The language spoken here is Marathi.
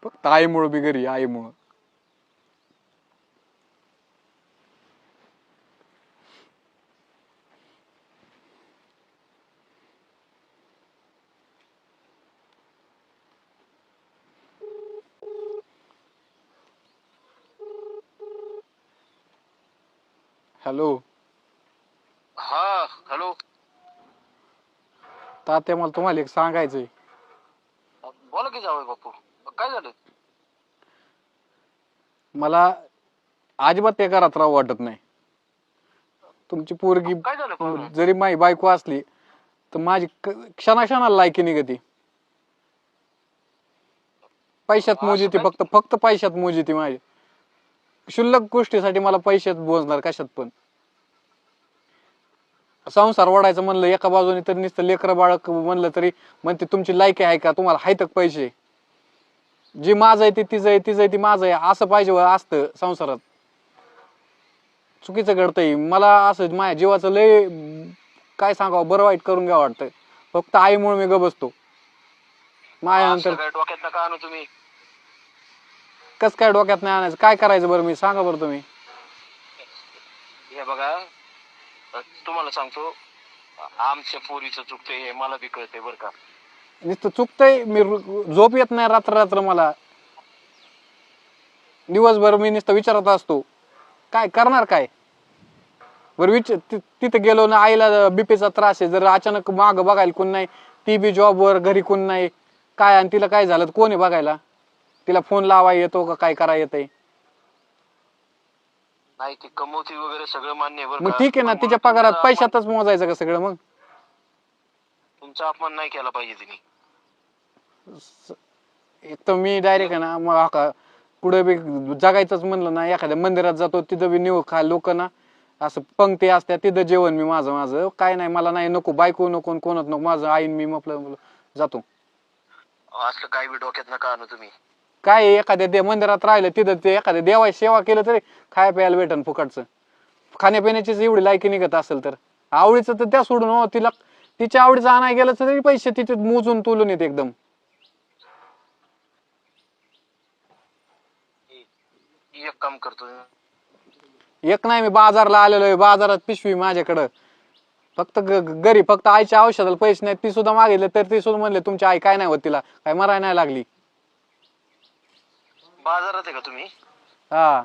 फक्त आईमुळं बी घरी आईमुळं. हॅलो हा हॅलो. तात्या, मला तुम्हाला एक सांगायचंय. बोला की जावई बापू, काय झालं? मला अजिबात त्या घरात राहू वाटत नाही. तुमची पोरगी काय झालं पाहुणे? जरी माझी बायको असली तर माझी क्षणाक्षणाला लायकी निघती. पैशात मोजी ती, काय? फक्त फक्त पैशात मोजी ती माझी. क्षुल्लक गोष्टीसाठी मला पैशात बोजणार कशात पण. संसार वाढायचं म्हणलं एका बाजूने तर नुसतं लेकरं बाळक म्हणलं तरी म्हणते तुमची लायकी आहे का, तुम्हाला हाय तक पैसे. जे माझं आहे ते तिचं आहे, तिचं आहे ते माझं आहे, असं पाहिजे असतं संसारात. चुकीचं घडतंय. मला असं माझ्या जीवाचं लय काय सांगावं, बरं वाईट करून घ्या वाटतं. फक्त आईमुळे मी ग बसतो. माझ्यानंतर काय डोक्यात नका आणू तुम्ही. कस काय डोक्यात नाही आणायचं, काय करायचं बरं मी सांगा बरं तुम्ही. हे बघा, तुम्हाला सांगतो, आमच्या पोरीचं चुकतंय हे मला बी कळतंय बरं का. नुसतं चुकतंय, मी झोप येत नाही रात्र रात्र मला. दिवसभर मी नुसतं विचारत असतो काय करणार काय. बरं तिथं गेलो ना, आईला बीपीचा त्रास आहे, जर अचानक माग बघायला कोण नाही, ती बी जॉबवर, घरी कोण नाही काय, आणि तिला काय झालं कोण आहे बघायला. तिला फोन लावा येतो का काय करा येतंय. नाही ती कमवती वगैरे सगळं मान्य आहे बरं मग का. ठीक आहे ना, तिच्या पगारात पैशातच मोजायचं का सगळं. मग तुमचा अपमान नाही केला पाहिजे तिने. एक तर मी डायरेक्ट आहे ना, मग का पुढे बी जगायचंच म्हणलं ना, एखाद्या मंदिरात जातो तिथं बी निव खा लोक ना असं पंक्ती असत्या, तिथं जेवण मी माझं माझं काय नाही, मला नाही नको बायको नको कोणच नको, माझं आईन मी म्हटलं जातो. असलं काही बी डोक्यात नका आणू तुम्ही. काय एखाद्या मंदिरात राहिलं तिथं ते एखाद्या देवाची सेवा केलं तरी खाया प्यायला भेटन फुकटचं. खाण्यापिण्याचीच एवढी लायकी निघत असेल तर आवडीचं तर त्या सोडून हो, तिला तिच्या आवडीचं आणाय गेलं तरी पैसे तिथे मोजून तुलून येते एकदम. एक काम करतो, एक नाही, मी बाजारला आलेलो आहे, बाजारात पिशवी माझ्याकडं फक्त घरी फक्त आईच्या औषधाला पैसे नाहीत, ती सुद्धा मागितले तर ती सुद्धा म्हणले तुमची आई काय नाही होत, तिला काय मराय नाही लागली. बाजारात आहे का तुम्ही? हा